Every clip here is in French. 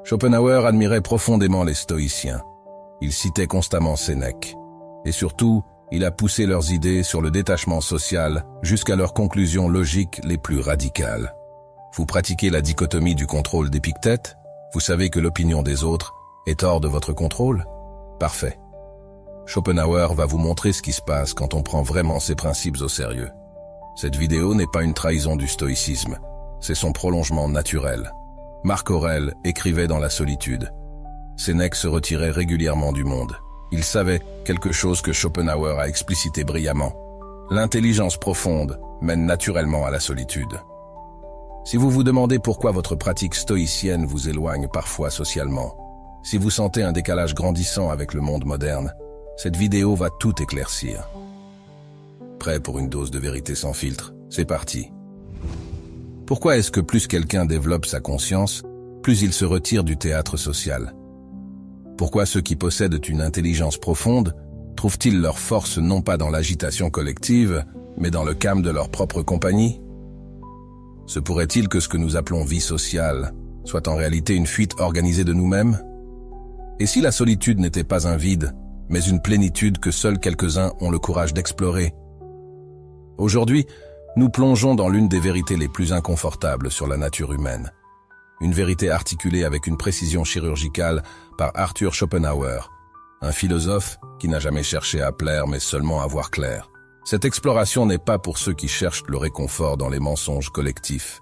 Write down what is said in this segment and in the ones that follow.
Schopenhauer admirait profondément les stoïciens. Il citait constamment Sénèque. Et surtout, il a poussé leurs idées sur le détachement social jusqu'à leurs conclusions logiques les plus radicales. Vous pratiquez la dichotomie du contrôle d'Épictète? Vous savez que l'opinion des autres est hors de votre contrôle? Parfait. Schopenhauer va vous montrer ce qui se passe quand on prend vraiment ses principes au sérieux. Cette vidéo n'est pas une trahison du stoïcisme, c'est son prolongement naturel. Marc Aurèle écrivait dans la solitude. Sénèque se retirait régulièrement du monde. Il savait quelque chose que Schopenhauer a explicité brillamment. L'intelligence profonde mène naturellement à la solitude. Si vous vous demandez pourquoi votre pratique stoïcienne vous éloigne parfois socialement, si vous sentez un décalage grandissant avec le monde moderne, cette vidéo va tout éclaircir. Prêt pour une dose de vérité sans filtre? C'est parti. Pourquoi est-ce que plus quelqu'un développe sa conscience, plus il se retire du théâtre social? Pourquoi ceux qui possèdent une intelligence profonde trouvent-ils leur force non pas dans l'agitation collective, mais dans le calme de leur propre compagnie? Se pourrait-il que ce que nous appelons vie sociale soit en réalité une fuite organisée de nous-mêmes? Et si la solitude n'était pas un vide, mais une plénitude que seuls quelques-uns ont le courage d'explorer? Aujourd'hui, nous plongeons dans l'une des vérités les plus inconfortables sur la nature humaine. Une vérité articulée avec une précision chirurgicale par Arthur Schopenhauer, un philosophe qui n'a jamais cherché à plaire mais seulement à voir clair. Cette exploration n'est pas pour ceux qui cherchent le réconfort dans les mensonges collectifs.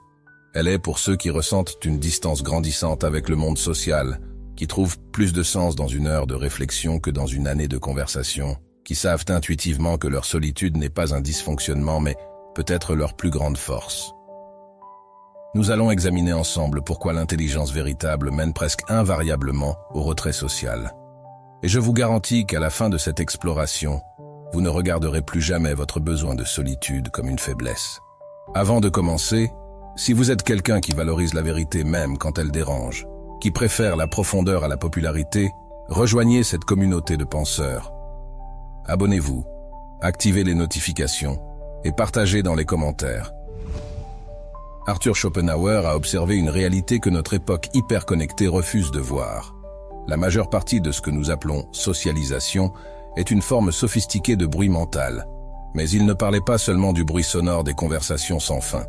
Elle est pour ceux qui ressentent une distance grandissante avec le monde social, qui trouvent plus de sens dans une heure de réflexion que dans une année de conversation, qui savent intuitivement que leur solitude n'est pas un dysfonctionnement mais peut-être leur plus grande force. Nous allons examiner ensemble pourquoi l'intelligence véritable mène presque invariablement au retrait social. Et je vous garantis qu'à la fin de cette exploration, vous ne regarderez plus jamais votre besoin de solitude comme une faiblesse. Avant de commencer, si vous êtes quelqu'un qui valorise la vérité même quand elle dérange, qui préfère la profondeur à la popularité, rejoignez cette communauté de penseurs. Abonnez-vous, activez les notifications et partagez dans les commentaires. Arthur Schopenhauer a observé une réalité que notre époque hyper connectée refuse de voir. La majeure partie de ce que nous appelons socialisation est une forme sophistiquée de bruit mental. Mais il ne parlait pas seulement du bruit sonore des conversations sans fin.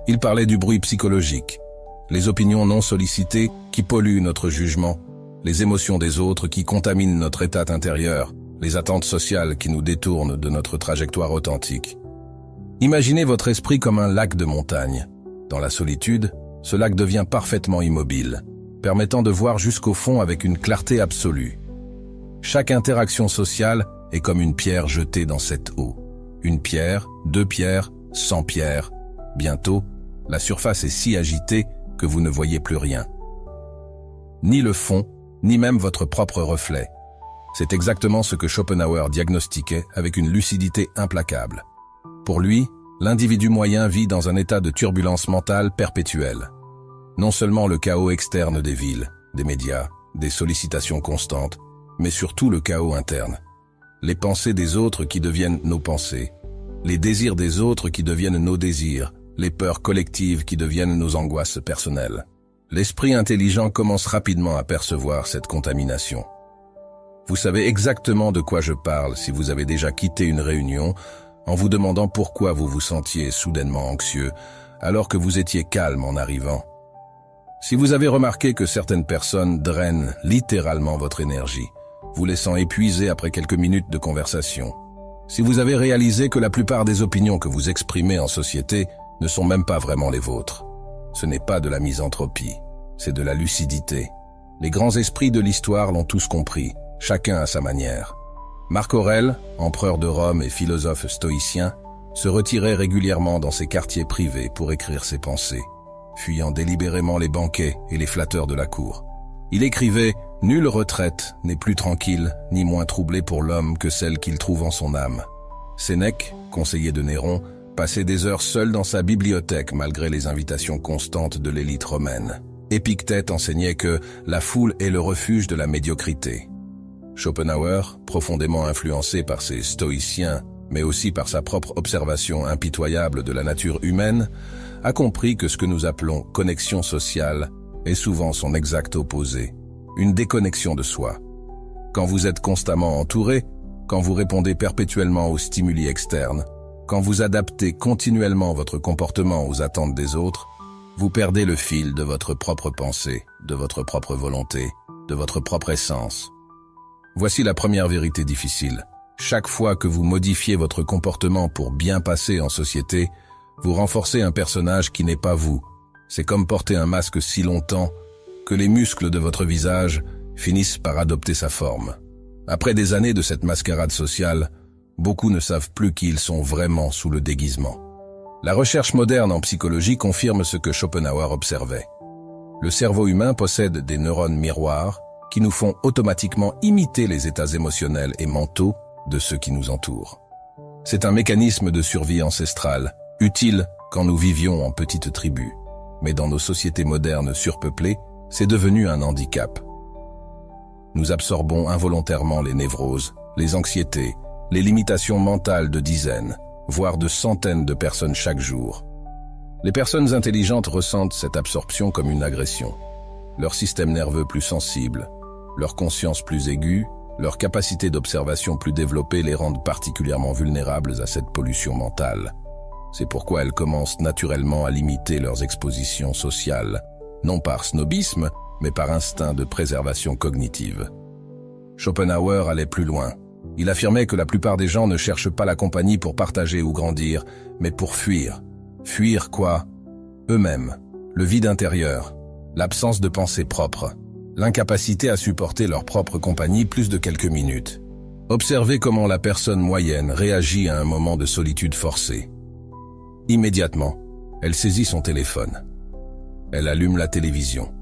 Il parlait du bruit psychologique, les opinions non sollicitées qui polluent notre jugement, les émotions des autres qui contaminent notre état intérieur, les attentes sociales qui nous détournent de notre trajectoire authentique. Imaginez votre esprit comme un lac de montagne. Dans la solitude, ce lac devient parfaitement immobile, permettant de voir jusqu'au fond avec une clarté absolue. Chaque interaction sociale est comme une pierre jetée dans cette eau. Une pierre, 2 pierres, 100 pierres. Bientôt, la surface est si agitée que vous ne voyez plus rien. Ni le fond, ni même votre propre reflet. C'est exactement ce que Schopenhauer diagnostiquait avec une lucidité implacable. Pour lui, l'individu moyen vit dans un état de turbulence mentale perpétuelle. Non seulement le chaos externe des villes, des médias, des sollicitations constantes, mais surtout le chaos interne. Les pensées des autres qui deviennent nos pensées, les désirs des autres qui deviennent nos désirs, les peurs collectives qui deviennent nos angoisses personnelles. L'esprit intelligent commence rapidement à percevoir cette contamination. Vous savez exactement de quoi je parle si vous avez déjà quitté une réunion en vous demandant pourquoi vous vous sentiez soudainement anxieux alors que vous étiez calme en arrivant. Si vous avez remarqué que certaines personnes drainent littéralement votre énergie, vous laissant épuisé après quelques minutes de conversation. Si vous avez réalisé que la plupart des opinions que vous exprimez en société ne sont même pas vraiment les vôtres. Ce n'est pas de la misanthropie, c'est de la lucidité. Les grands esprits de l'histoire l'ont tous compris, chacun à sa manière. Marc Aurèle, empereur de Rome et philosophe stoïcien, se retirait régulièrement dans ses quartiers privés pour écrire ses pensées, fuyant délibérément les banquets et les flatteurs de la cour. Il écrivait « Nulle retraite n'est plus tranquille ni moins troublée pour l'homme que celle qu'il trouve en son âme ». Sénèque, conseiller de Néron, passait des heures seul dans sa bibliothèque malgré les invitations constantes de l'élite romaine. Épictète enseignait que la foule est le refuge de la médiocrité. Schopenhauer, profondément influencé par ses stoïciens, mais aussi par sa propre observation impitoyable de la nature humaine, a compris que ce que nous appelons connexion sociale est souvent son exact opposé, une déconnexion de soi. Quand vous êtes constamment entouré, quand vous répondez perpétuellement aux stimuli externes, quand vous adaptez continuellement votre comportement aux attentes des autres, vous perdez le fil de votre propre pensée, de votre propre volonté, de votre propre essence. Voici la première vérité difficile. Chaque fois que vous modifiez votre comportement pour bien passer en société, vous renforcez un personnage qui n'est pas vous. C'est comme porter un masque si longtemps que les muscles de votre visage finissent par adopter sa forme. Après des années de cette mascarade sociale, beaucoup ne savent plus qui ils sont vraiment sous le déguisement. La recherche moderne en psychologie confirme ce que Schopenhauer observait. Le cerveau humain possède des neurones miroirs qui nous font automatiquement imiter les états émotionnels et mentaux de ceux qui nous entourent. C'est un mécanisme de survie ancestrale, utile quand nous vivions en petites tribus. Mais dans nos sociétés modernes surpeuplées, c'est devenu un handicap. Nous absorbons involontairement les névroses, les anxiétés, les limitations mentales de dizaines, voire de centaines de personnes chaque jour. Les personnes intelligentes ressentent cette absorption comme une agression. Leur système nerveux plus sensible, leur conscience plus aiguë, leur capacité d'observation plus développée les rendent particulièrement vulnérables à cette pollution mentale. C'est pourquoi elles commencent naturellement à limiter leurs expositions sociales, non par snobisme, mais par instinct de préservation cognitive. Schopenhauer allait plus loin. Il affirmait que la plupart des gens ne cherchent pas la compagnie pour partager ou grandir, mais pour fuir. Fuir quoi? Eux-mêmes, le vide intérieur, l'absence de pensée propre, l'incapacité à supporter leur propre compagnie plus de quelques minutes. Observez comment la personne moyenne réagit à un moment de solitude forcée. Immédiatement, elle saisit son téléphone. Elle allume la télévision.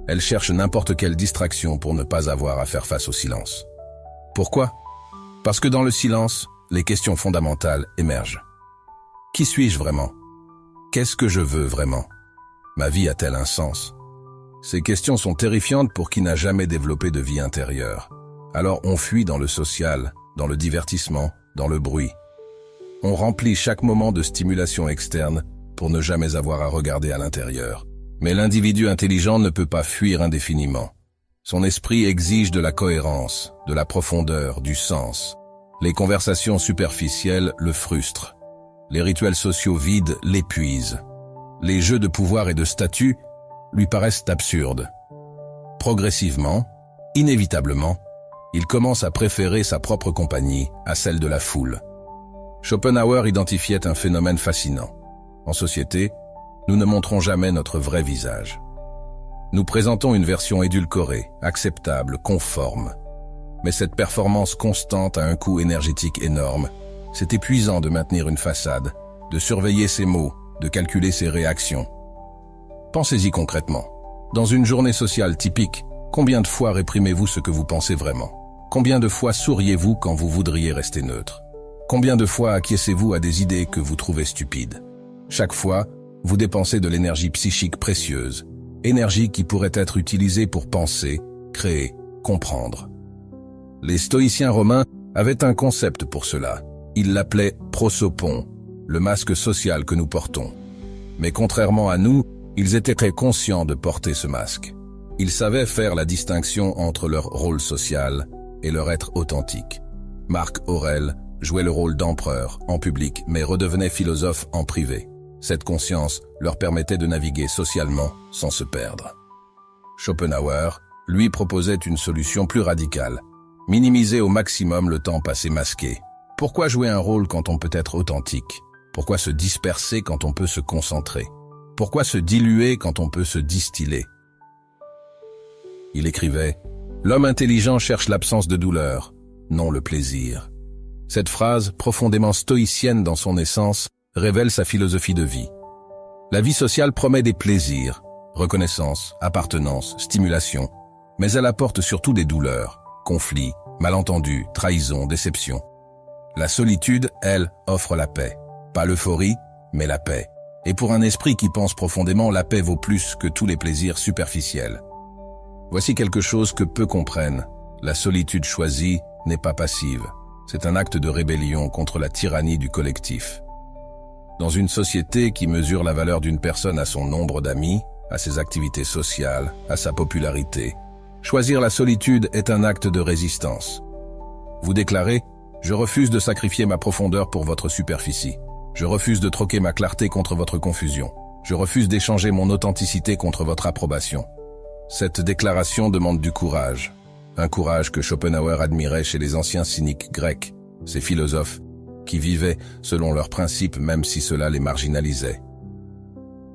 Elle cherche n'importe quelle distraction pour ne pas avoir à faire face au silence. Pourquoi? Parce que dans le silence, les questions fondamentales émergent. Qui suis-je vraiment? Qu'est-ce que je veux vraiment? Ma vie a-t-elle un sens? Ces questions sont terrifiantes pour qui n'a jamais développé de vie intérieure. Alors on fuit dans le social, dans le divertissement, dans le bruit. On remplit chaque moment de stimulation externe pour ne jamais avoir à regarder à l'intérieur. Mais l'individu intelligent ne peut pas fuir indéfiniment. Son esprit exige de la cohérence, de la profondeur, du sens. Les conversations superficielles le frustrent. Les rituels sociaux vides l'épuisent. Les jeux de pouvoir et de statut lui paraissent absurdes. Progressivement, inévitablement, il commence à préférer sa propre compagnie à celle de la foule. Schopenhauer identifiait un phénomène fascinant. En société, nous ne montrons jamais notre vrai visage. Nous présentons une version édulcorée, acceptable, conforme. Mais cette performance constante a un coût énergétique énorme. C'est épuisant de maintenir une façade, de surveiller ses mots, de calculer ses réactions. Pensez-y concrètement. Dans une journée sociale typique, combien de fois réprimez-vous ce que vous pensez vraiment? Combien de fois souriez-vous quand vous voudriez rester neutre? Combien de fois acquiescez-vous à des idées que vous trouvez stupides? Chaque fois, vous dépensez de l'énergie psychique précieuse, énergie qui pourrait être utilisée pour penser, créer, comprendre. Les stoïciens romains avaient un concept pour cela. Ils l'appelaient prosopon, le masque social que nous portons. Mais contrairement à nous, ils étaient très conscients de porter ce masque. Ils savaient faire la distinction entre leur rôle social et leur être authentique. Marc Aurèle jouait le rôle d'empereur en public, mais redevenait philosophe en privé. Cette conscience leur permettait de naviguer socialement sans se perdre. Schopenhauer, lui, proposait une solution plus radicale. Minimiser au maximum le temps passé masqué. Pourquoi jouer un rôle quand on peut être authentique? Pourquoi se disperser quand on peut se concentrer? Pourquoi se diluer quand on peut se distiller? Il écrivait « L'homme intelligent cherche l'absence de douleur, non le plaisir ». Cette phrase, profondément stoïcienne dans son essence, révèle sa philosophie de vie. La vie sociale promet des plaisirs, reconnaissance, appartenance, stimulation, mais elle apporte surtout des douleurs, conflits, malentendus, trahisons, déceptions. La solitude, elle, offre la paix. Pas l'euphorie, mais la paix. Et pour un esprit qui pense profondément, la paix vaut plus que tous les plaisirs superficiels. Voici quelque chose que peu comprennent. La solitude choisie n'est pas passive. C'est un acte de rébellion contre la tyrannie du collectif. Dans une société qui mesure la valeur d'une personne à son nombre d'amis, à ses activités sociales, à sa popularité. Choisir la solitude est un acte de résistance. Vous déclarez « Je refuse de sacrifier ma profondeur pour votre superficie. Je refuse de troquer ma clarté contre votre confusion. Je refuse d'échanger mon authenticité contre votre approbation. » Cette déclaration demande du courage. Un courage que Schopenhauer admirait chez les anciens cyniques grecs, ces philosophes qui vivaient selon leurs principes même si cela les marginalisait.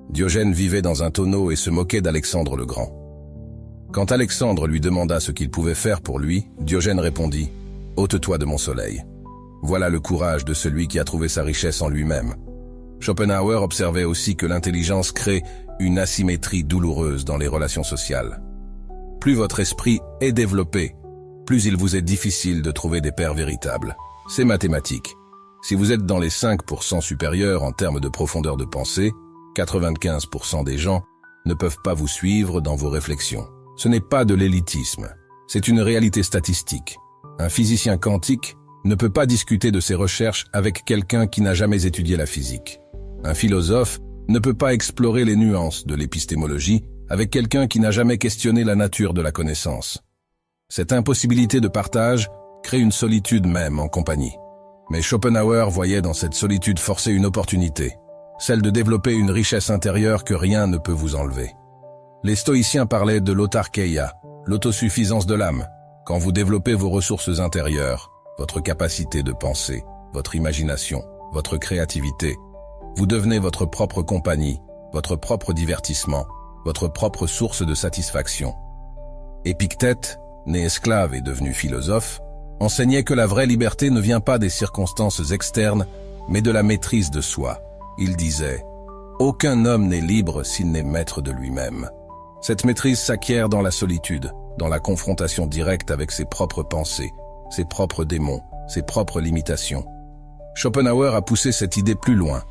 Diogène vivait dans un tonneau et se moquait d'Alexandre le Grand. Quand Alexandre lui demanda ce qu'il pouvait faire pour lui, Diogène répondit « Ôte-toi de mon soleil ». Voilà le courage de celui qui a trouvé sa richesse en lui-même. Schopenhauer observait aussi que l'intelligence crée une asymétrie douloureuse dans les relations sociales. Plus votre esprit est développé, plus il vous est difficile de trouver des pairs véritables. C'est mathématique. Si vous êtes dans les 5% supérieurs en termes de profondeur de pensée, 95% des gens ne peuvent pas vous suivre dans vos réflexions. Ce n'est pas de l'élitisme, c'est une réalité statistique. Un physicien quantique ne peut pas discuter de ses recherches avec quelqu'un qui n'a jamais étudié la physique. Un philosophe ne peut pas explorer les nuances de l'épistémologie avec quelqu'un qui n'a jamais questionné la nature de la connaissance. Cette impossibilité de partage crée une solitude même en compagnie. Mais Schopenhauer voyait dans cette solitude forcée une opportunité, celle de développer une richesse intérieure que rien ne peut vous enlever. Les stoïciens parlaient de l'autarkeia, l'autosuffisance de l'âme. Quand vous développez vos ressources intérieures, votre capacité de penser, votre imagination, votre créativité, vous devenez votre propre compagnie, votre propre divertissement, votre propre source de satisfaction. Épictète, né esclave et devenu philosophe, enseignait que la vraie liberté ne vient pas des circonstances externes, mais de la maîtrise de soi. Il disait « Aucun homme n'est libre s'il n'est maître de lui-même ». Cette maîtrise s'acquiert dans la solitude, dans la confrontation directe avec ses propres pensées, ses propres démons, ses propres limitations. Schopenhauer a poussé cette idée plus loin.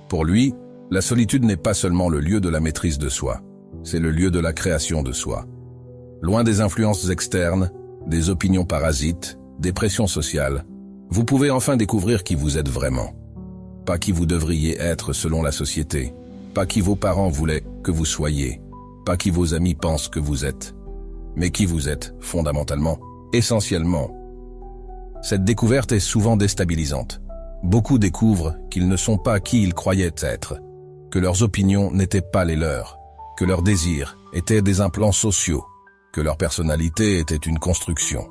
Pour lui, la solitude n'est pas seulement le lieu de la maîtrise de soi, c'est le lieu de la création de soi. Loin des influences externes, des opinions parasites, des pressions sociales, vous pouvez enfin découvrir qui vous êtes vraiment. Pas qui vous devriez être selon la société, pas qui vos parents voulaient que vous soyez, pas qui vos amis pensent que vous êtes, mais qui vous êtes, fondamentalement, essentiellement. Cette découverte est souvent déstabilisante. Beaucoup découvrent qu'ils ne sont pas qui ils croyaient être, que leurs opinions n'étaient pas les leurs, que leurs désirs étaient des implants sociaux, que leur personnalité était une construction.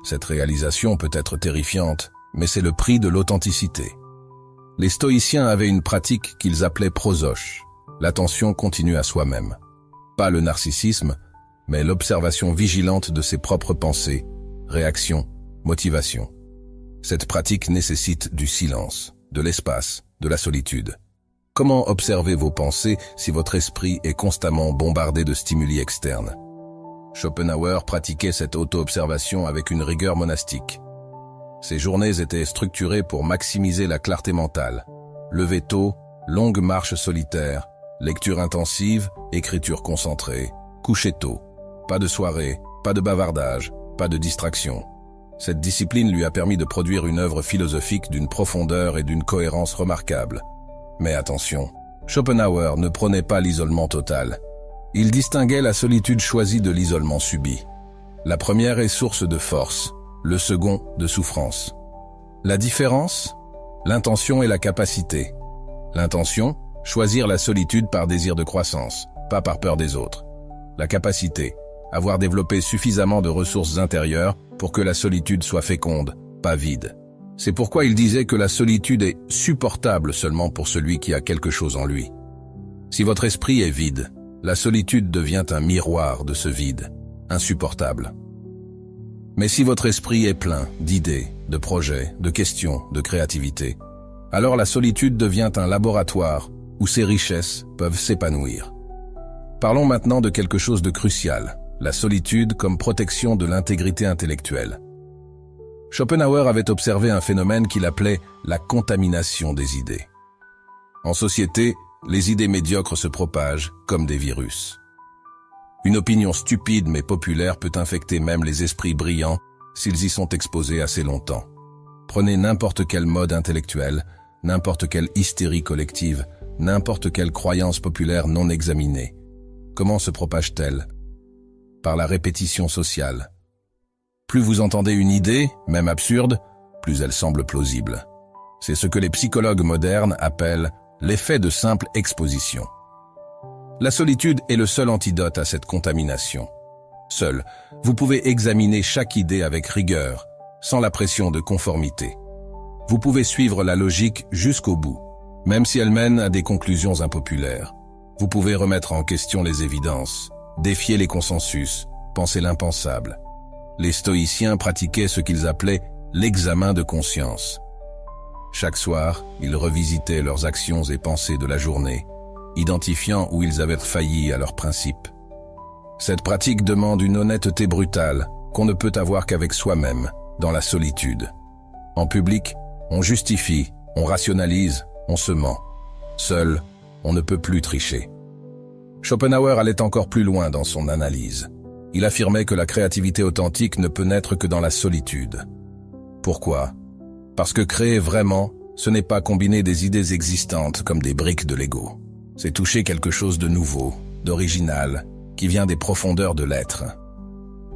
Cette réalisation peut être terrifiante, mais c'est le prix de l'authenticité. Les stoïciens avaient une pratique qu'ils appelaient prosoche, l'attention continue à soi-même. Pas le narcissisme, mais l'observation vigilante de ses propres pensées, réactions, motivations. Cette pratique nécessite du silence, de l'espace, de la solitude. Comment observer vos pensées si votre esprit est constamment bombardé de stimuli externes? Schopenhauer pratiquait cette auto-observation avec une rigueur monastique. Ses journées étaient structurées pour maximiser la clarté mentale. Lever tôt, longue marche solitaire, lecture intensive, écriture concentrée, coucher tôt. Pas de soirée, pas de bavardage, pas de distraction. Cette discipline lui a permis de produire une œuvre philosophique d'une profondeur et d'une cohérence remarquables. Mais attention, Schopenhauer ne prônait pas l'isolement total. Il distinguait la solitude choisie de l'isolement subi. La première est source de force, le second de souffrance. La différence? L'intention et la capacité. L'intention, choisir la solitude par désir de croissance, pas par peur des autres. La capacité, avoir développé suffisamment de ressources intérieures pour que la solitude soit féconde, pas vide. C'est pourquoi il disait que la solitude est supportable seulement pour celui qui a quelque chose en lui. Si votre esprit est vide, la solitude devient un miroir de ce vide, insupportable. Mais si votre esprit est plein d'idées, de projets, de questions, de créativité, alors la solitude devient un laboratoire où ces richesses peuvent s'épanouir. Parlons maintenant de quelque chose de crucial, la solitude comme protection de l'intégrité intellectuelle. Schopenhauer avait observé un phénomène qu'il appelait la contamination des idées. En société, les idées médiocres se propagent comme des virus. Une opinion stupide mais populaire peut infecter même les esprits brillants s'ils y sont exposés assez longtemps. Prenez n'importe quel mode intellectuel, n'importe quelle hystérie collective, n'importe quelle croyance populaire non examinée. Comment se propage-t-elle? Par la répétition sociale. Plus vous entendez une idée, même absurde, plus elle semble plausible. C'est ce que les psychologues modernes appellent l'effet de simple exposition. La solitude est le seul antidote à cette contamination. Seul, vous pouvez examiner chaque idée avec rigueur, sans la pression de conformité. Vous pouvez suivre la logique jusqu'au bout, même si elle mène à des conclusions impopulaires. Vous pouvez remettre en question les évidences, défier les consensus, penser l'impensable. Les stoïciens pratiquaient ce qu'ils appelaient l'examen de conscience. Chaque soir, ils revisitaient leurs actions et pensées de la journée, identifiant où ils avaient failli à leurs principes. Cette pratique demande une honnêteté brutale qu'on ne peut avoir qu'avec soi-même, dans la solitude. En public, on justifie, on rationalise, on se ment. Seul, on ne peut plus tricher. Schopenhauer allait encore plus loin dans son analyse. Il affirmait que la créativité authentique ne peut naître que dans la solitude. Pourquoi? Parce que créer vraiment, ce n'est pas combiner des idées existantes comme des briques de Lego. C'est toucher quelque chose de nouveau, d'original, qui vient des profondeurs de l'être.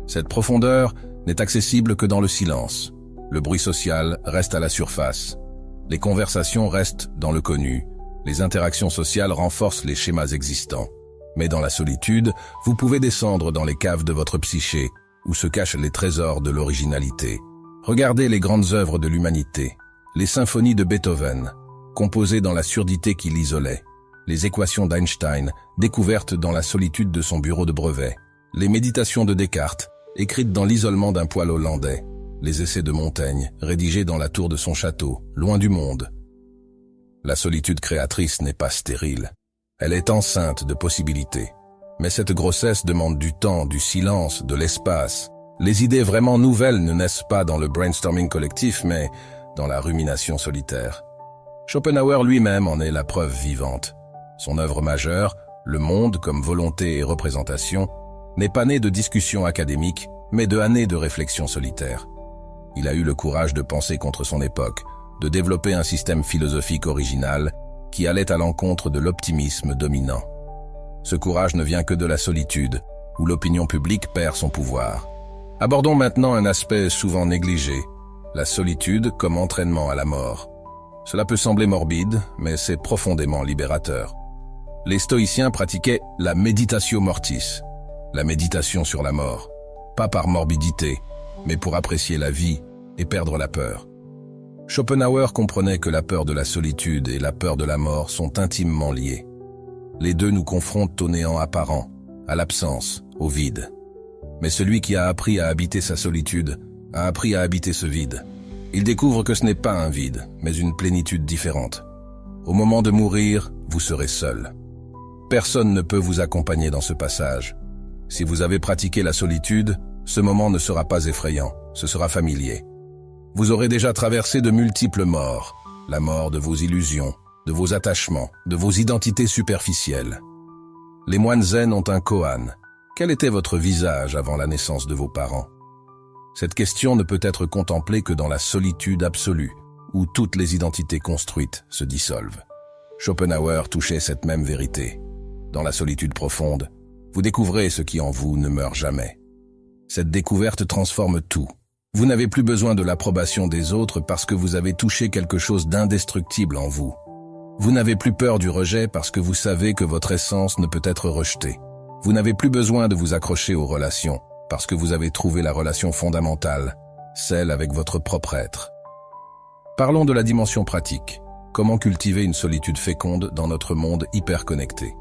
Cette profondeur n'est accessible que dans le silence. Le bruit social reste à la surface. Les conversations restent dans le connu. Les interactions sociales renforcent les schémas existants. Mais dans la solitude, vous pouvez descendre dans les caves de votre psyché, où se cachent les trésors de l'originalité. Regardez les grandes œuvres de l'humanité, les symphonies de Beethoven, composées dans la surdité qui l'isolait, les équations d'Einstein, découvertes dans la solitude de son bureau de brevet, les méditations de Descartes, écrites dans l'isolement d'un poêle hollandais, les essais de Montaigne, rédigés dans la tour de son château, loin du monde. La solitude créatrice n'est pas stérile. Elle est enceinte de possibilités. Mais cette grossesse demande du temps, du silence, de l'espace. Les idées vraiment nouvelles ne naissent pas dans le brainstorming collectif, mais dans la rumination solitaire. Schopenhauer lui-même en est la preuve vivante. Son œuvre majeure, Le Monde comme volonté et représentation, n'est pas née de discussions académiques, mais de années de réflexion solitaire. Il a eu le courage de penser contre son époque, de développer un système philosophique original qui allait à l'encontre de l'optimisme dominant. Ce courage ne vient que de la solitude, où l'opinion publique perd son pouvoir. Abordons maintenant un aspect souvent négligé, la solitude comme entraînement à la mort. Cela peut sembler morbide, mais c'est profondément libérateur. Les stoïciens pratiquaient la meditatio mortis, la méditation sur la mort, pas par morbidité, mais pour apprécier la vie et perdre la peur. Schopenhauer comprenait que la peur de la solitude et la peur de la mort sont intimement liées. Les deux nous confrontent au néant apparent, à l'absence, au vide. Mais celui qui a appris à habiter sa solitude a appris à habiter ce vide. Il découvre que ce n'est pas un vide, mais une plénitude différente. Au moment de mourir, vous serez seul. Personne ne peut vous accompagner dans ce passage. Si vous avez pratiqué la solitude, ce moment ne sera pas effrayant, ce sera familier. Vous aurez déjà traversé de multiples morts, la mort de vos illusions, de vos attachements, de vos identités superficielles. Les moines zen ont un koan. Quel était votre visage avant la naissance de vos parents? Cette question ne peut être contemplée que dans la solitude absolue, où toutes les identités construites se dissolvent. Schopenhauer touchait cette même vérité. Dans la solitude profonde, vous découvrez ce qui en vous ne meurt jamais. Cette découverte transforme tout. Vous n'avez plus besoin de l'approbation des autres parce que vous avez touché quelque chose d'indestructible en vous. Vous n'avez plus peur du rejet parce que vous savez que votre essence ne peut être rejetée. Vous n'avez plus besoin de vous accrocher aux relations parce que vous avez trouvé la relation fondamentale, celle avec votre propre être. Parlons de la dimension pratique. Comment cultiver une solitude féconde dans notre monde hyper connecté?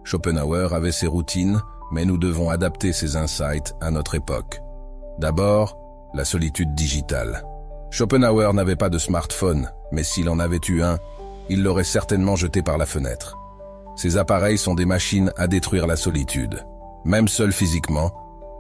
Schopenhauer avait ses routines, mais nous devons adapter ces insights à notre époque. D'abord, la solitude digitale. Schopenhauer n'avait pas de smartphone, mais s'il en avait eu un, il l'aurait certainement jeté par la fenêtre. Ces appareils sont des machines à détruire la solitude. Même seul physiquement,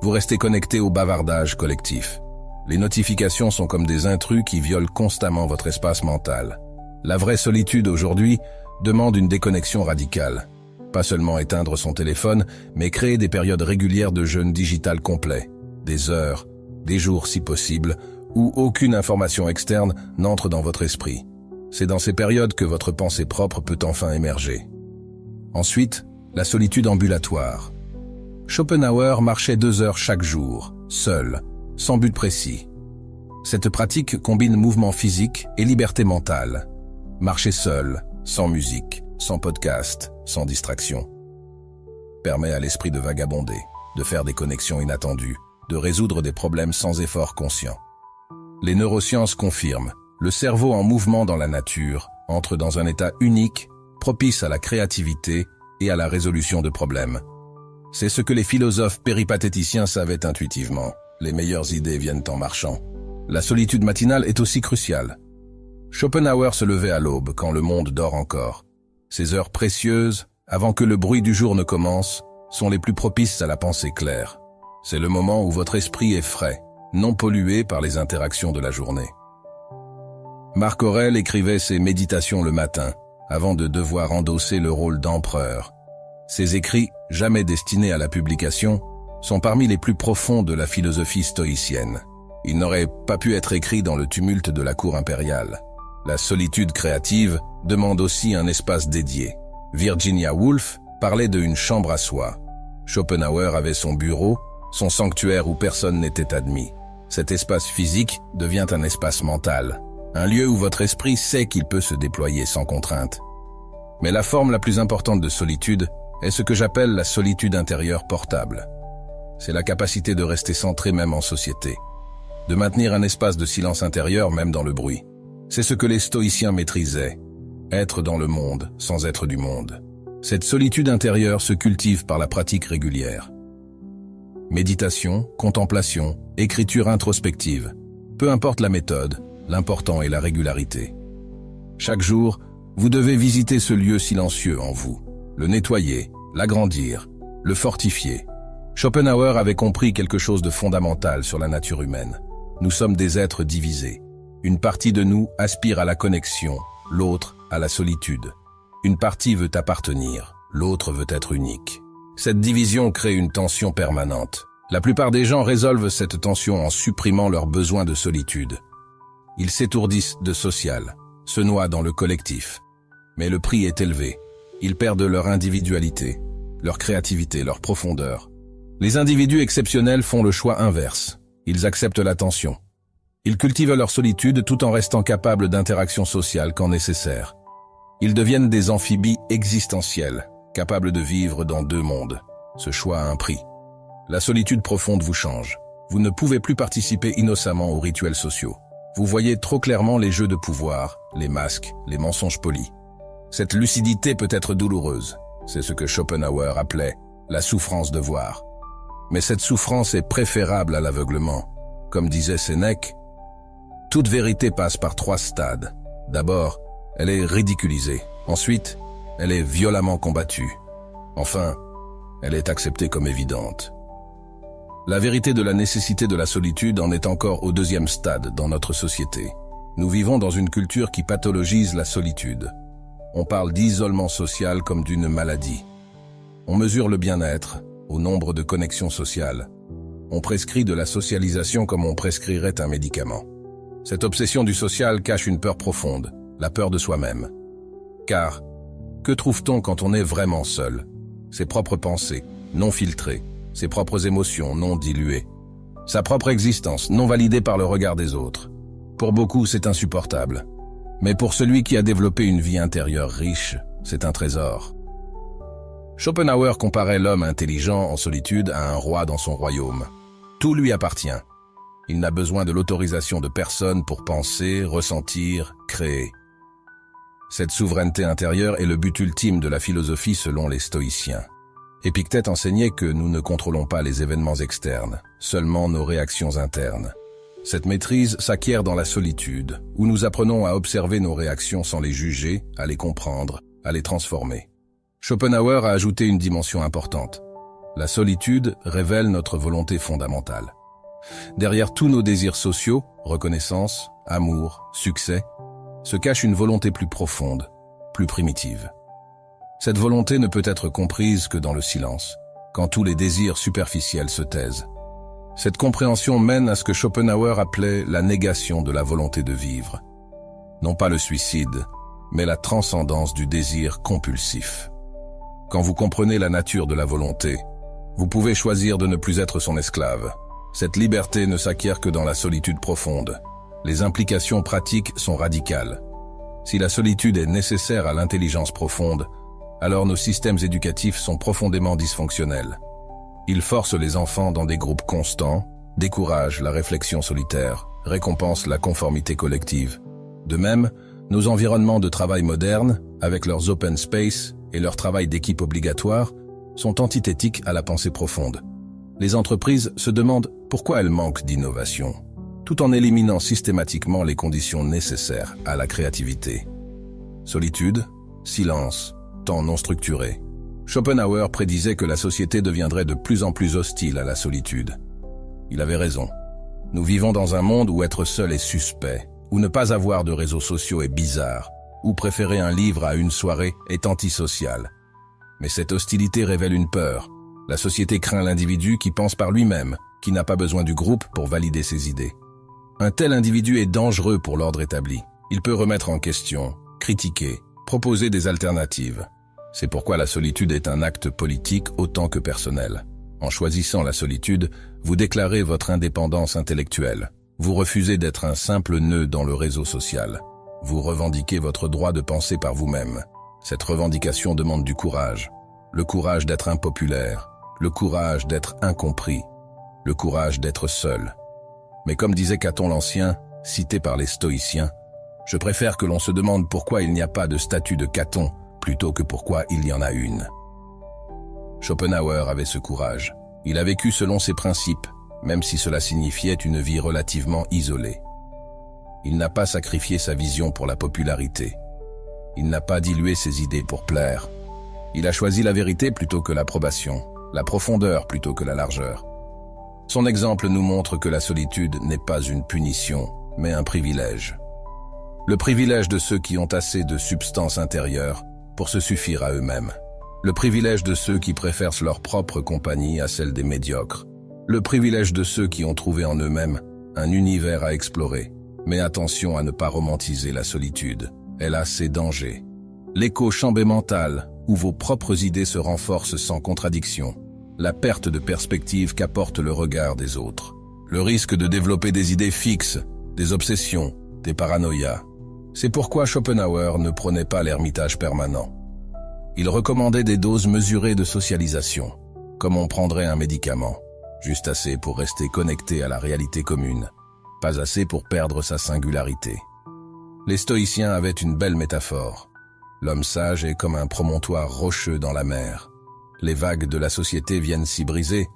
vous restez connecté au bavardage collectif. Les notifications sont comme des intrus qui violent constamment votre espace mental. La vraie solitude aujourd'hui demande une déconnexion radicale. Pas seulement éteindre son téléphone, mais créer des périodes régulières de jeûne digital complet. Des heures, des jours si possible, où aucune information externe n'entre dans votre esprit. C'est dans ces périodes que votre pensée propre peut enfin émerger. Ensuite, la solitude ambulatoire. Schopenhauer marchait 2 heures chaque jour, seul, sans but précis. Cette pratique combine mouvement physique et liberté mentale. Marcher seul, sans musique, sans podcast, sans distraction, permet à l'esprit de vagabonder, de faire des connexions inattendues, de résoudre des problèmes sans effort conscient. Les neurosciences confirment, le cerveau en mouvement dans la nature entre dans un état unique, propice à la créativité et à la résolution de problèmes. C'est ce que les philosophes péripatéticiens savaient intuitivement. Les meilleures idées viennent en marchant. La solitude matinale est aussi cruciale. Schopenhauer se levait à l'aube quand le monde dort encore. Ces heures précieuses, avant que le bruit du jour ne commence, sont les plus propices à la pensée claire. C'est le moment où votre esprit est frais, non pollué par les interactions de la journée. Marc Aurèle écrivait ses méditations le matin, avant de devoir endosser le rôle d'empereur. Ses écrits, jamais destinés à la publication, sont parmi les plus profonds de la philosophie stoïcienne. Ils n'auraient pas pu être écrits dans le tumulte de la cour impériale. La solitude créative demande aussi un espace dédié. Virginia Woolf parlait d'une chambre à soi. Schopenhauer avait son bureau, son sanctuaire où personne n'était admis. Cet espace physique devient un espace mental, un lieu où votre esprit sait qu'il peut se déployer sans contrainte. Mais la forme la plus importante de solitude est ce que j'appelle la solitude intérieure portable. C'est la capacité de rester centré même en société, de maintenir un espace de silence intérieur même dans le bruit. C'est ce que les stoïciens maîtrisaient, être dans le monde sans être du monde. Cette solitude intérieure se cultive par la pratique régulière. Méditation, contemplation, écriture introspective. Peu importe la méthode, l'important est la régularité. Chaque jour, vous devez visiter ce lieu silencieux en vous, le nettoyer, l'agrandir, le fortifier. Schopenhauer avait compris quelque chose de fondamental sur la nature humaine. Nous sommes des êtres divisés. Une partie de nous aspire à la connexion, l'autre à la solitude. Une partie veut appartenir, l'autre veut être unique. Cette division crée une tension permanente. La plupart des gens résolvent cette tension en supprimant leur besoin de solitude. Ils s'étourdissent de social, se noient dans le collectif. Mais le prix est élevé. Ils perdent leur individualité, leur créativité, leur profondeur. Les individus exceptionnels font le choix inverse. Ils acceptent la tension. Ils cultivent leur solitude tout en restant capables d'interaction sociale quand nécessaire. Ils deviennent des amphibies existentiels, capables de vivre dans 2 mondes. Ce choix a un prix. La solitude profonde vous change. Vous ne pouvez plus participer innocemment aux rituels sociaux. Vous voyez trop clairement les jeux de pouvoir, les masques, les mensonges polis. Cette lucidité peut être douloureuse. C'est ce que Schopenhauer appelait la souffrance de voir. Mais cette souffrance est préférable à l'aveuglement. Comme disait Sénèque, toute vérité passe par 3 stades. D'abord, elle est ridiculisée. Ensuite, elle est violemment combattue. Enfin, elle est acceptée comme évidente. La vérité de la nécessité de la solitude en est encore au 2e stade dans notre société. Nous vivons dans une culture qui pathologise la solitude. On parle d'isolement social comme d'une maladie. On mesure le bien-être au nombre de connexions sociales. On prescrit de la socialisation comme on prescrirait un médicament. Cette obsession du social cache une peur profonde, la peur de soi-même. Car, que trouve-t-on quand on est vraiment seul? Ses propres pensées, non filtrées, ses propres émotions, non diluées, sa propre existence, non validée par le regard des autres. Pour beaucoup, c'est insupportable. Mais pour celui qui a développé une vie intérieure riche, c'est un trésor. Schopenhauer comparait l'homme intelligent en solitude à un roi dans son royaume. Tout lui appartient. Il n'a besoin de l'autorisation de personne pour penser, ressentir, créer. Cette souveraineté intérieure est le but ultime de la philosophie selon les stoïciens. Épictète enseignait que nous ne contrôlons pas les événements externes, seulement nos réactions internes. Cette maîtrise s'acquiert dans la solitude, où nous apprenons à observer nos réactions sans les juger, à les comprendre, à les transformer. Schopenhauer a ajouté une dimension importante. La solitude révèle notre volonté fondamentale. Derrière tous nos désirs sociaux, reconnaissance, amour, succès, se cache une volonté plus profonde, plus primitive. Cette volonté ne peut être comprise que dans le silence, quand tous les désirs superficiels se taisent. Cette compréhension mène à ce que Schopenhauer appelait la négation de la volonté de vivre. Non pas le suicide, mais la transcendance du désir compulsif. Quand vous comprenez la nature de la volonté, vous pouvez choisir de ne plus être son esclave. Cette liberté ne s'acquiert que dans la solitude profonde. Les implications pratiques sont radicales. Si la solitude est nécessaire à l'intelligence profonde, alors nos systèmes éducatifs sont profondément dysfonctionnels. Ils forcent les enfants dans des groupes constants, découragent la réflexion solitaire, récompensent la conformité collective. De même, nos environnements de travail modernes, avec leurs open space et leur travail d'équipe obligatoire, sont antithétiques à la pensée profonde. Les entreprises se demandent pourquoi elles manquent d'innovation, tout en éliminant systématiquement les conditions nécessaires à la créativité. Solitude, silence, temps non structuré. Schopenhauer prédisait que la société deviendrait de plus en plus hostile à la solitude. Il avait raison. Nous vivons dans un monde où être seul est suspect, où ne pas avoir de réseaux sociaux est bizarre, où préférer un livre à une soirée est antisocial. Mais cette hostilité révèle une peur. La société craint l'individu qui pense par lui-même, qui n'a pas besoin du groupe pour valider ses idées. Un tel individu est dangereux pour l'ordre établi. Il peut remettre en question, critiquer, proposer des alternatives. C'est pourquoi la solitude est un acte politique autant que personnel. En choisissant la solitude, vous déclarez votre indépendance intellectuelle. Vous refusez d'être un simple nœud dans le réseau social. Vous revendiquez votre droit de penser par vous-même. Cette revendication demande du courage. Le courage d'être impopulaire. Le courage d'être incompris. Le courage d'être seul. Mais comme disait Caton l'Ancien, cité par les stoïciens, je préfère que l'on se demande pourquoi il n'y a pas de statue de Caton plutôt que pourquoi il y en a une. Schopenhauer avait ce courage. Il a vécu selon ses principes, même si cela signifiait une vie relativement isolée. Il n'a pas sacrifié sa vision pour la popularité. Il n'a pas dilué ses idées pour plaire. Il a choisi la vérité plutôt que l'approbation, la profondeur plutôt que la largeur. Son exemple nous montre que la solitude n'est pas une punition, mais un privilège. Le privilège de ceux qui ont assez de substance intérieure pour se suffire à eux-mêmes. Le privilège de ceux qui préfèrent leur propre compagnie à celle des médiocres. Le privilège de ceux qui ont trouvé en eux-mêmes un univers à explorer. Mais attention à ne pas romantiser la solitude. Elle a ses dangers. L'écho-chambre mentale, où vos propres idées se renforcent sans contradiction. La perte de perspective qu'apporte le regard des autres. Le risque de développer des idées fixes, des obsessions, des paranoïas. C'est pourquoi Schopenhauer ne prônait pas l'ermitage permanent. Il recommandait des doses mesurées de socialisation, comme on prendrait un médicament, juste assez pour rester connecté à la réalité commune, pas assez pour perdre sa singularité. Les stoïciens avaient une belle métaphore. L'homme sage est comme un promontoire rocheux dans la mer. Les vagues de la société viennent s'y briser,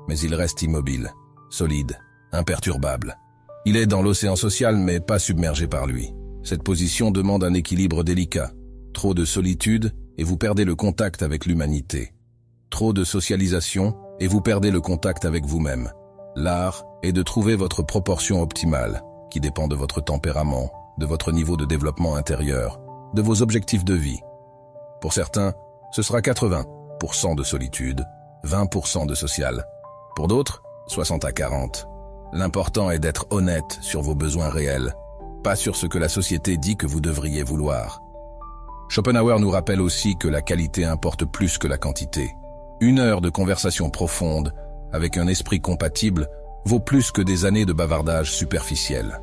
mais il reste immobile, solide, imperturbable. Il est dans l'océan social mais pas submergé par lui. Cette position demande un équilibre délicat. Trop de solitude et vous perdez le contact avec l'humanité. Trop de socialisation et vous perdez le contact avec vous-même. L'art est de trouver votre proportion optimale, qui dépend de votre tempérament, de votre niveau de développement intérieur, de vos objectifs de vie. Pour certains, ce sera 80% de solitude, 20% de social. Pour d'autres, 60 à 40. L'important est d'être honnête sur vos besoins réels, pas sur ce que la société dit que vous devriez vouloir. Schopenhauer nous rappelle aussi que la qualité importe plus que la quantité. 1 heure de conversation profonde, avec un esprit compatible, vaut plus que des années de bavardage superficiel.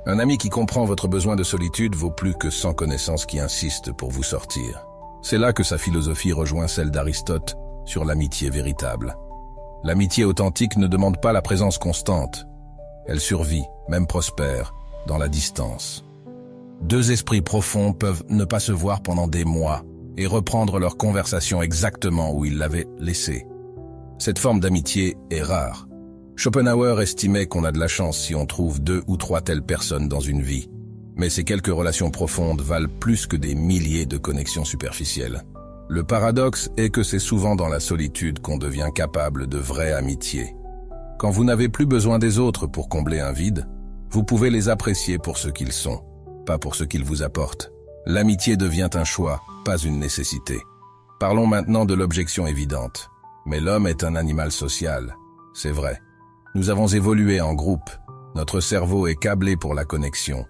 Un ami qui comprend votre besoin de solitude vaut plus que 100 connaissances qui insistent pour vous sortir. C'est là que sa philosophie rejoint celle d'Aristote sur l'amitié véritable. L'amitié authentique ne demande pas la présence constante. Elle survit, même prospère, dans la distance. 2 esprits profonds peuvent ne pas se voir pendant des mois et reprendre leur conversation exactement où ils l'avaient laissée. Cette forme d'amitié est rare. Schopenhauer estimait qu'on a de la chance si on trouve 2 ou 3 telles personnes dans une vie. Mais ces quelques relations profondes valent plus que des milliers de connexions superficielles. Le paradoxe est que c'est souvent dans la solitude qu'on devient capable de vraie amitié. Quand vous n'avez plus besoin des autres pour combler un vide, vous pouvez les apprécier pour ce qu'ils sont, pas pour ce qu'ils vous apportent. L'amitié devient un choix, pas une nécessité. Parlons maintenant de l'objection évidente. Mais l'homme est un animal social, c'est vrai. Nous avons évolué en groupe, notre cerveau est câblé pour la connexion.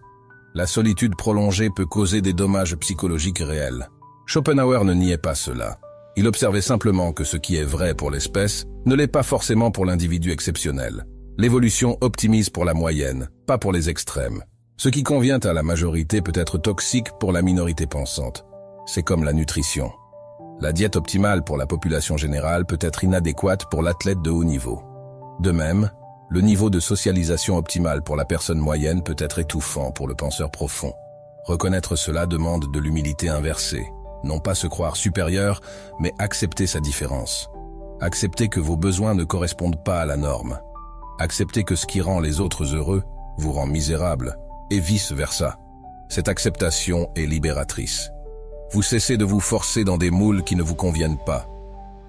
La solitude prolongée peut causer des dommages psychologiques réels. Schopenhauer ne niait pas cela. Il observait simplement que ce qui est vrai pour l'espèce ne l'est pas forcément pour l'individu exceptionnel. L'évolution optimise pour la moyenne, pas pour les extrêmes. Ce qui convient à la majorité peut être toxique pour la minorité pensante. C'est comme la nutrition. La diète optimale pour la population générale peut être inadéquate pour l'athlète de haut niveau. De même, le niveau de socialisation optimal pour la personne moyenne peut être étouffant pour le penseur profond. Reconnaître cela demande de l'humilité inversée. Non pas se croire supérieur, mais accepter sa différence. Accepter que vos besoins ne correspondent pas à la norme. Accepter que ce qui rend les autres heureux vous rend misérable, et vice-versa. Cette acceptation est libératrice. Vous cessez de vous forcer dans des moules qui ne vous conviennent pas.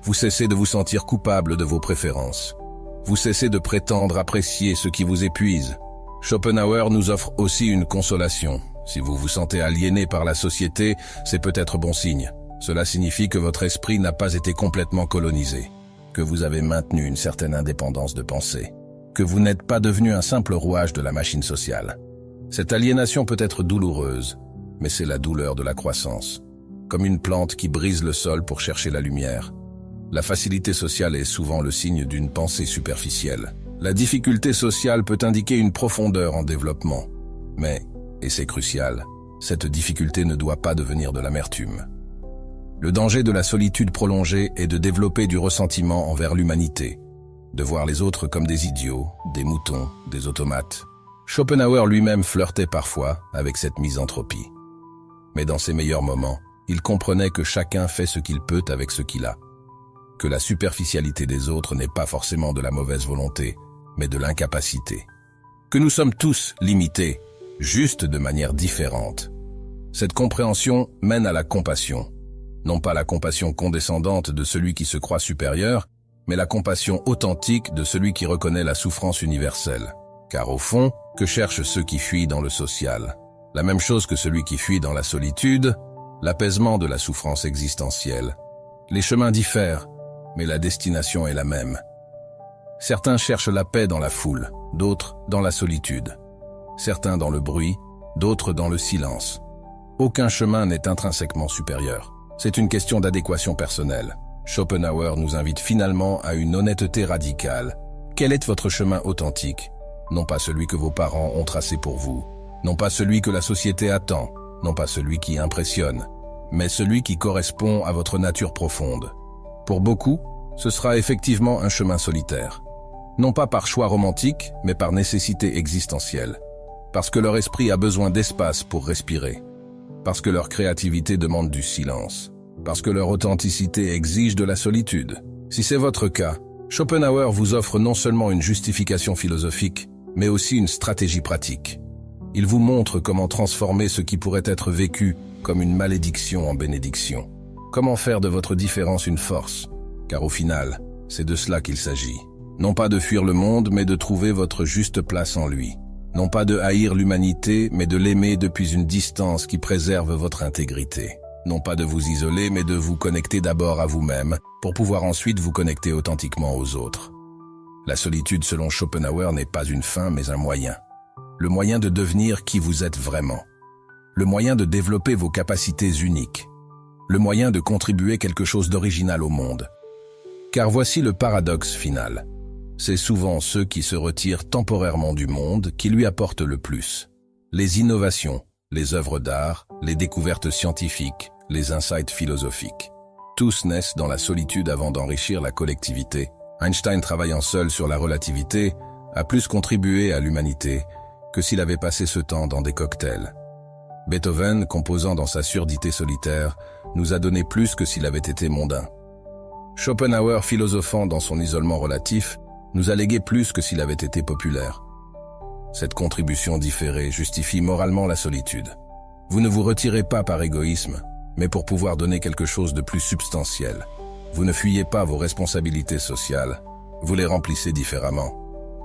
Vous cessez de vous sentir coupable de vos préférences. Vous cessez de prétendre apprécier ce qui vous épuise. Schopenhauer nous offre aussi une consolation. Si vous vous sentez aliéné par la société, c'est peut-être bon signe. Cela signifie que votre esprit n'a pas été complètement colonisé, que vous avez maintenu une certaine indépendance de pensée, que vous n'êtes pas devenu un simple rouage de la machine sociale. Cette aliénation peut être douloureuse, mais c'est la douleur de la croissance. Comme une plante qui brise le sol pour chercher la lumière. La facilité sociale est souvent le signe d'une pensée superficielle. La difficulté sociale peut indiquer une profondeur en développement. Mais, et c'est crucial, cette difficulté ne doit pas devenir de l'amertume. Le danger de la solitude prolongée est de développer du ressentiment envers l'humanité, de voir les autres comme des idiots, des moutons, des automates. Schopenhauer lui-même flirtait parfois avec cette misanthropie. Mais dans ses meilleurs moments, il comprenait que chacun fait ce qu'il peut avec ce qu'il a. Que la superficialité des autres n'est pas forcément de la mauvaise volonté, mais de l'incapacité. Que nous sommes tous limités, juste de manière différente. Cette compréhension mène à la compassion. Non pas la compassion condescendante de celui qui se croit supérieur, mais la compassion authentique de celui qui reconnaît la souffrance universelle. Car au fond, que cherchent ceux qui fuient dans le social? La même chose que celui qui fuit dans la solitude, l'apaisement de la souffrance existentielle. Les chemins diffèrent, mais la destination est la même. Certains cherchent la paix dans la foule, d'autres dans la solitude. Certains dans le bruit, d'autres dans le silence. Aucun chemin n'est intrinsèquement supérieur. C'est une question d'adéquation personnelle. Schopenhauer nous invite finalement à une honnêteté radicale. Quel est votre chemin authentique? Non pas celui que vos parents ont tracé pour vous, non pas celui que la société attend, non pas celui qui impressionne, mais celui qui correspond à votre nature profonde. Pour beaucoup, ce sera effectivement un chemin solitaire. Non pas par choix romantique, mais par nécessité existentielle. Parce que leur esprit a besoin d'espace pour respirer. Parce que leur créativité demande du silence. Parce que leur authenticité exige de la solitude. Si c'est votre cas, Schopenhauer vous offre non seulement une justification philosophique, mais aussi une stratégie pratique. Il vous montre comment transformer ce qui pourrait être vécu comme une malédiction en bénédiction. Comment faire de votre différence une force, car au final, c'est de cela qu'il s'agit. Non pas de fuir le monde, mais de trouver votre juste place en lui. Non pas de haïr l'humanité, mais de l'aimer depuis une distance qui préserve votre intégrité. Non pas de vous isoler, mais de vous connecter d'abord à vous-même, pour pouvoir ensuite vous connecter authentiquement aux autres. La solitude, selon Schopenhauer, n'est pas une fin, mais un moyen. Le moyen de devenir qui vous êtes vraiment. Le moyen de développer vos capacités uniques. Le moyen de contribuer quelque chose d'original au monde. Car voici le paradoxe final. C'est souvent ceux qui se retirent temporairement du monde qui lui apportent le plus. Les innovations, les œuvres d'art, les découvertes scientifiques, les insights philosophiques. Tous naissent dans la solitude avant d'enrichir la collectivité. Einstein, travaillant seul sur la relativité, a plus contribué à l'humanité que s'il avait passé ce temps dans des cocktails. Beethoven, composant dans sa surdité solitaire, nous a donné plus que s'il avait été mondain. Schopenhauer, philosophant dans son isolement relatif, nous a légué plus que s'il avait été populaire. Cette contribution différée justifie moralement la solitude. Vous ne vous retirez pas par égoïsme, mais pour pouvoir donner quelque chose de plus substantiel. Vous ne fuyez pas vos responsabilités sociales, vous les remplissez différemment.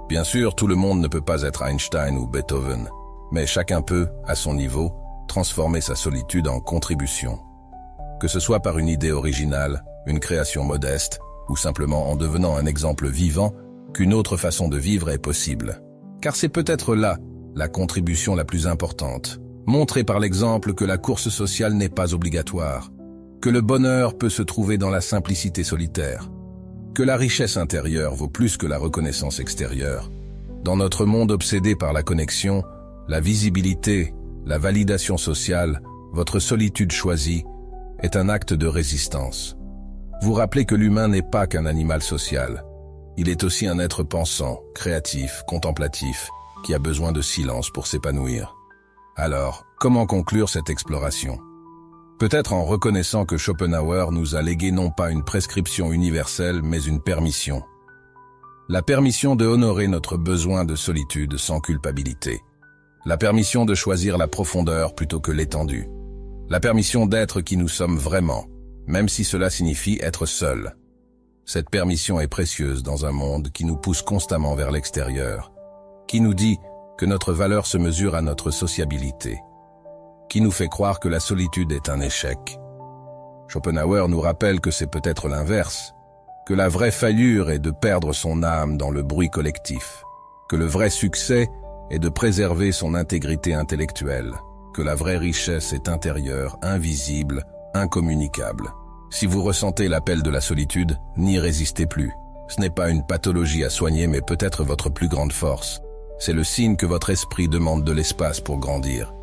Bien sûr, tout le monde ne peut pas être Einstein ou Beethoven, mais chacun peut, à son niveau, transformer sa solitude en contribution. Que ce soit par une idée originale, une création modeste, ou simplement en devenant un exemple vivant, qu'une autre façon de vivre est possible. Car c'est peut-être là la contribution la plus importante. Montrer par l'exemple que la course sociale n'est pas obligatoire, que le bonheur peut se trouver dans la simplicité solitaire, que la richesse intérieure vaut plus que la reconnaissance extérieure. Dans notre monde obsédé par la connexion, la visibilité, la validation sociale, votre solitude choisie est un acte de résistance. Vous rappelez que l'humain n'est pas qu'un animal social. Il est aussi un être pensant, créatif, contemplatif, qui a besoin de silence pour s'épanouir. Alors, comment conclure cette exploration? Peut-être en reconnaissant que Schopenhauer nous a légué non pas une prescription universelle, mais une permission. La permission de honorer notre besoin de solitude sans culpabilité. La permission de choisir la profondeur plutôt que l'étendue. La permission d'être qui nous sommes vraiment, même si cela signifie être seul. Cette permission est précieuse dans un monde qui nous pousse constamment vers l'extérieur, qui nous dit que notre valeur se mesure à notre sociabilité, qui nous fait croire que la solitude est un échec. Schopenhauer nous rappelle que c'est peut-être l'inverse, que la vraie faillure est de perdre son âme dans le bruit collectif, que le vrai succès est de préserver son intégrité intellectuelle, que la vraie richesse est intérieure, invisible, incommunicable. Si vous ressentez l'appel de la solitude, n'y résistez plus. Ce n'est pas une pathologie à soigner, mais peut-être votre plus grande force. C'est le signe que votre esprit demande de l'espace pour grandir,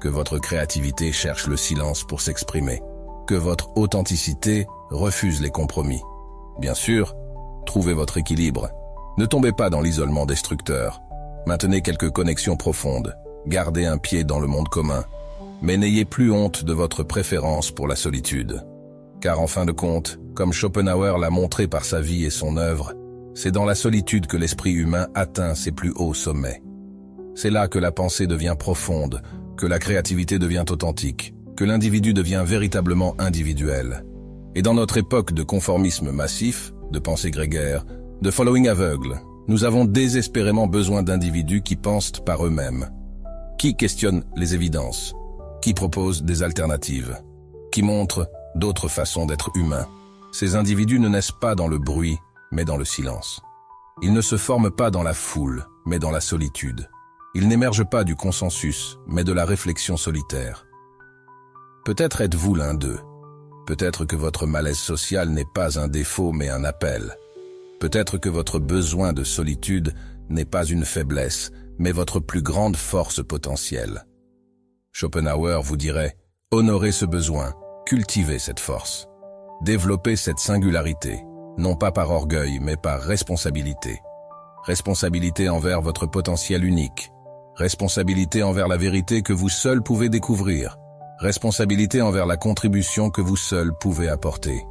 que votre créativité cherche le silence pour s'exprimer, que votre authenticité refuse les compromis. Bien sûr, trouvez votre équilibre. Ne tombez pas dans l'isolement destructeur. Maintenez quelques connexions profondes. Gardez un pied dans le monde commun. Mais n'ayez plus honte de votre préférence pour la solitude. Car en fin de compte, comme Schopenhauer l'a montré par sa vie et son œuvre, c'est dans la solitude que l'esprit humain atteint ses plus hauts sommets. C'est là que la pensée devient profonde, que la créativité devient authentique, que l'individu devient véritablement individuel. Et dans notre époque de conformisme massif, de pensée grégaire, de following aveugle, nous avons désespérément besoin d'individus qui pensent par eux-mêmes, qui questionnent les évidences, qui proposent des alternatives, qui montrent d'autres façons d'être humain. Ces individus ne naissent pas dans le bruit, mais dans le silence. Ils ne se forment pas dans la foule, mais dans la solitude. Ils n'émergent pas du consensus, mais de la réflexion solitaire. Peut-être êtes-vous l'un d'eux. Peut-être que votre malaise social n'est pas un défaut, mais un appel. Peut-être que votre besoin de solitude n'est pas une faiblesse, mais votre plus grande force potentielle. Schopenhauer vous dirait, honorez ce besoin, cultivez cette force. Développez cette singularité, non pas par orgueil, mais par responsabilité. Responsabilité envers votre potentiel unique. Responsabilité envers la vérité que vous seul pouvez découvrir. Responsabilité envers la contribution que vous seul pouvez apporter.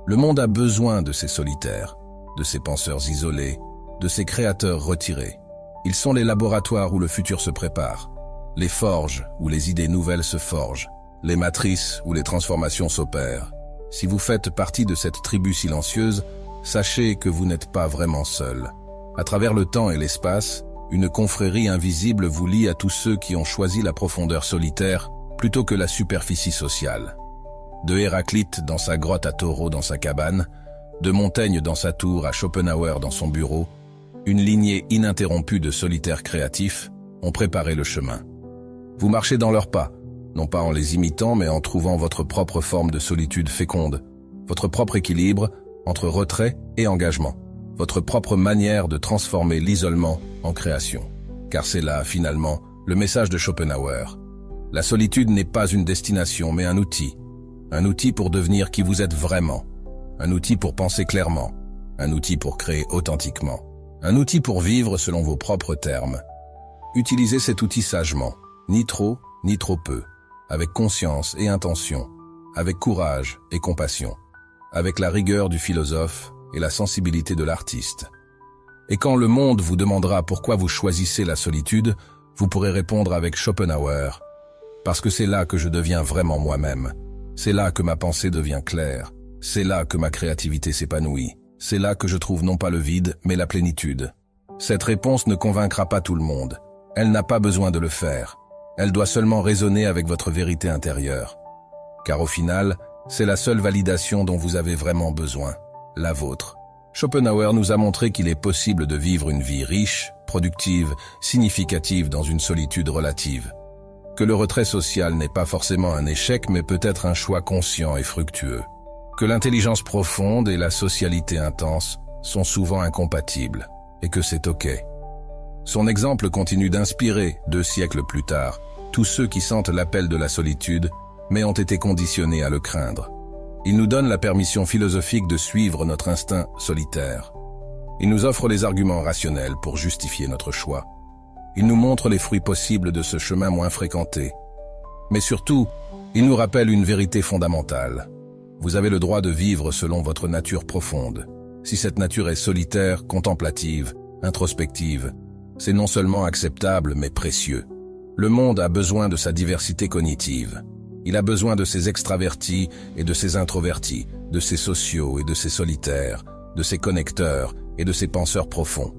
Le monde a besoin de ces solitaires, de ces penseurs isolés, de ces créateurs retirés. Ils sont les laboratoires où le futur se prépare, les forges où les idées nouvelles se forgent, les matrices où les transformations s'opèrent. Si vous faites partie de cette tribu silencieuse, sachez que vous n'êtes pas vraiment seul. À travers le temps et l'espace, une confrérie invisible vous lie à tous ceux qui ont choisi la profondeur solitaire plutôt que la superficie sociale. De Héraclite dans sa grotte à taureaux dans sa cabane, de Montaigne dans sa tour à Schopenhauer dans son bureau, une lignée ininterrompue de solitaires créatifs ont préparé le chemin. Vous marchez dans leurs pas, non pas en les imitant, mais en trouvant votre propre forme de solitude féconde, votre propre équilibre entre retrait et engagement, votre propre manière de transformer l'isolement en création. Car c'est là, finalement, le message de Schopenhauer. La solitude n'est pas une destination, mais un outil pour devenir qui vous êtes vraiment, un outil pour penser clairement, un outil pour créer authentiquement, un outil pour vivre selon vos propres termes. Utilisez cet outil sagement, ni trop, ni trop peu, avec conscience et intention, avec courage et compassion, avec la rigueur du philosophe et la sensibilité de l'artiste. Et quand le monde vous demandera pourquoi vous choisissez la solitude, vous pourrez répondre avec Schopenhauer, parce que c'est là que je deviens vraiment moi-même, c'est là que ma pensée devient claire, c'est là que ma créativité s'épanouit, c'est là que je trouve non pas le vide, mais la plénitude. Cette réponse ne convaincra pas tout le monde, elle n'a pas besoin de le faire, elle doit seulement résonner avec votre vérité intérieure. Car au final, c'est la seule validation dont vous avez vraiment besoin, la vôtre. Schopenhauer nous a montré qu'il est possible de vivre une vie riche, productive, significative dans une solitude relative. que le retrait social n'est pas forcément un échec mais peut-être un choix conscient et fructueux, que l'intelligence profonde et la socialité intense sont souvent incompatibles et que c'est OK. Son exemple continue d'inspirer, 2 siècles plus tard, tous ceux qui sentent l'appel de la solitude mais ont été conditionnés à le craindre. Il nous donne la permission philosophique de suivre notre instinct solitaire. Il nous offre les arguments rationnels pour justifier notre choix. Il nous montre les fruits possibles de ce chemin moins fréquenté. Mais surtout, il nous rappelle une vérité fondamentale. Vous avez le droit de vivre selon votre nature profonde. Si cette nature est solitaire, contemplative, introspective, c'est non seulement acceptable mais précieux. Le monde a besoin de sa diversité cognitive. Il a besoin de ses extravertis et de ses introvertis, de ses sociaux et de ses solitaires, de ses connecteurs et de ses penseurs profonds.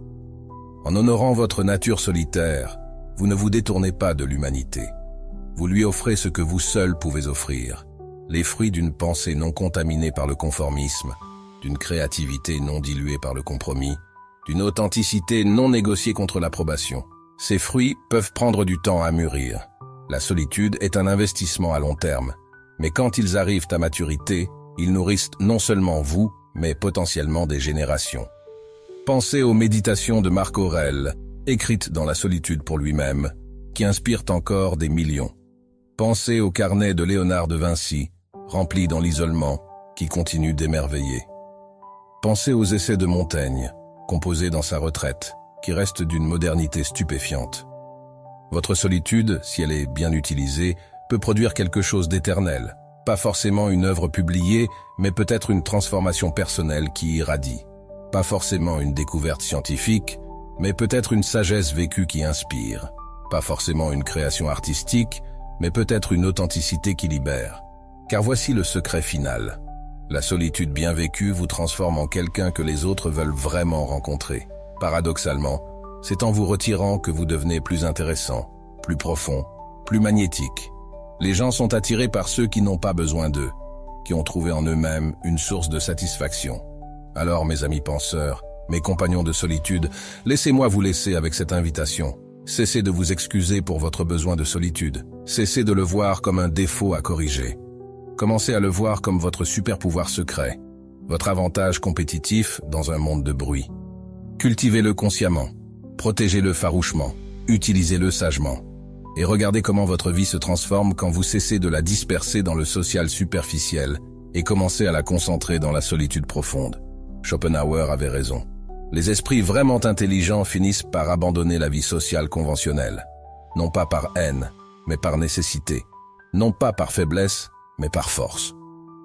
En honorant votre nature solitaire, vous ne vous détournez pas de l'humanité. Vous lui offrez ce que vous seul pouvez offrir, les fruits d'une pensée non contaminée par le conformisme, d'une créativité non diluée par le compromis, d'une authenticité non négociée contre l'approbation. Ces fruits peuvent prendre du temps à mûrir. La solitude est un investissement à long terme, mais quand ils arrivent à maturité, ils nourrissent non seulement vous, mais potentiellement des générations. Pensez aux méditations de Marc Aurèle, écrites dans la solitude pour lui-même, qui inspirent encore des millions. Pensez aux carnets de Léonard de Vinci, remplis dans l'isolement, qui continuent d'émerveiller. Pensez aux essais de Montaigne, composés dans sa retraite, qui restent d'une modernité stupéfiante. Votre solitude, si elle est bien utilisée, peut produire quelque chose d'éternel. Pas forcément une œuvre publiée, mais peut-être une transformation personnelle qui irradie. Pas forcément une découverte scientifique, mais peut-être une sagesse vécue qui inspire. Pas forcément une création artistique, mais peut-être une authenticité qui libère. Car voici le secret final. La solitude bien vécue vous transforme en quelqu'un que les autres veulent vraiment rencontrer. Paradoxalement, c'est en vous retirant que vous devenez plus intéressant, plus profond, plus magnétique. Les gens sont attirés par ceux qui n'ont pas besoin d'eux, qui ont trouvé en eux-mêmes une source de satisfaction. Alors, mes amis penseurs, mes compagnons de solitude, laissez-moi vous laisser avec cette invitation. Cessez de vous excuser pour votre besoin de solitude. Cessez de le voir comme un défaut à corriger. Commencez à le voir comme votre super pouvoir secret, votre avantage compétitif dans un monde de bruit. Cultivez-le consciemment, protégez-le farouchement, utilisez-le sagement. Et regardez comment votre vie se transforme quand vous cessez de la disperser dans le social superficiel et commencez à la concentrer dans la solitude profonde. Schopenhauer avait raison. Les esprits vraiment intelligents finissent par abandonner la vie sociale conventionnelle. Non pas par haine, mais par nécessité. Non pas par faiblesse, mais par force.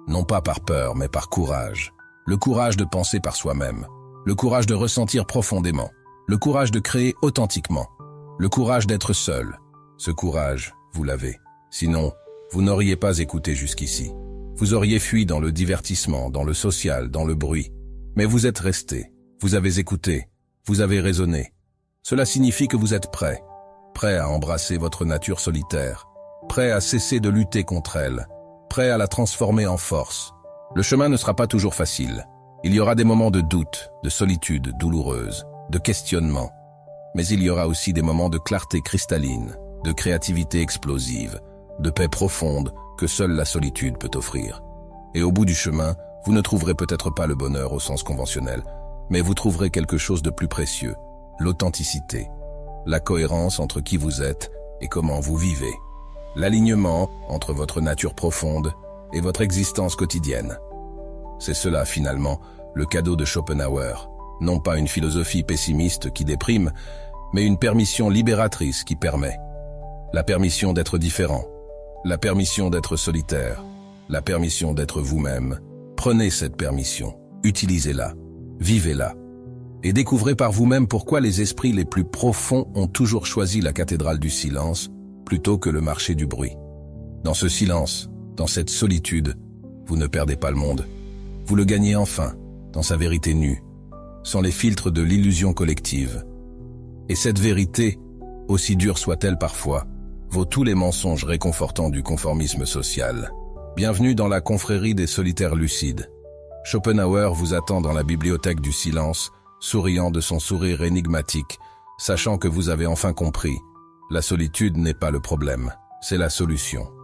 Non pas par peur, mais par courage. Le courage de penser par soi-même. Le courage de ressentir profondément. Le courage de créer authentiquement. Le courage d'être seul. Ce courage, vous l'avez. Sinon, vous n'auriez pas écouté jusqu'ici. Vous auriez fui dans le divertissement, dans le social, dans le bruit. Mais vous êtes resté. Vous avez écouté. Vous avez raisonné. Cela signifie que vous êtes prêt. Prêt à embrasser votre nature solitaire. Prêt à cesser de lutter contre elle. Prêt à la transformer en force. Le chemin ne sera pas toujours facile. Il y aura des moments de doute, de solitude douloureuse, de questionnement. Mais il y aura aussi des moments de clarté cristalline, de créativité explosive, de paix profonde que seule la solitude peut offrir. Et au bout du chemin, vous ne trouverez peut-être pas le bonheur au sens conventionnel, mais vous trouverez quelque chose de plus précieux, l'authenticité, la cohérence entre qui vous êtes et comment vous vivez, l'alignement entre votre nature profonde et votre existence quotidienne. C'est cela, finalement, le cadeau de Schopenhauer. Non pas une philosophie pessimiste qui déprime, mais une permission libératrice qui permet. La permission d'être différent, la permission d'être solitaire, la permission d'être vous-même. Prenez cette permission, utilisez-la, vivez-la, et découvrez par vous-même pourquoi les esprits les plus profonds ont toujours choisi la cathédrale du silence plutôt que le marché du bruit. Dans ce silence, dans cette solitude, vous ne perdez pas le monde. Vous le gagnez enfin, dans sa vérité nue, sans les filtres de l'illusion collective. Et cette vérité, aussi dure soit-elle parfois, vaut tous les mensonges réconfortants du conformisme social. Bienvenue dans la confrérie des solitaires lucides. Schopenhauer vous attend dans la bibliothèque du silence, souriant de son sourire énigmatique, sachant que vous avez enfin compris. La solitude n'est pas le problème. c'est la solution.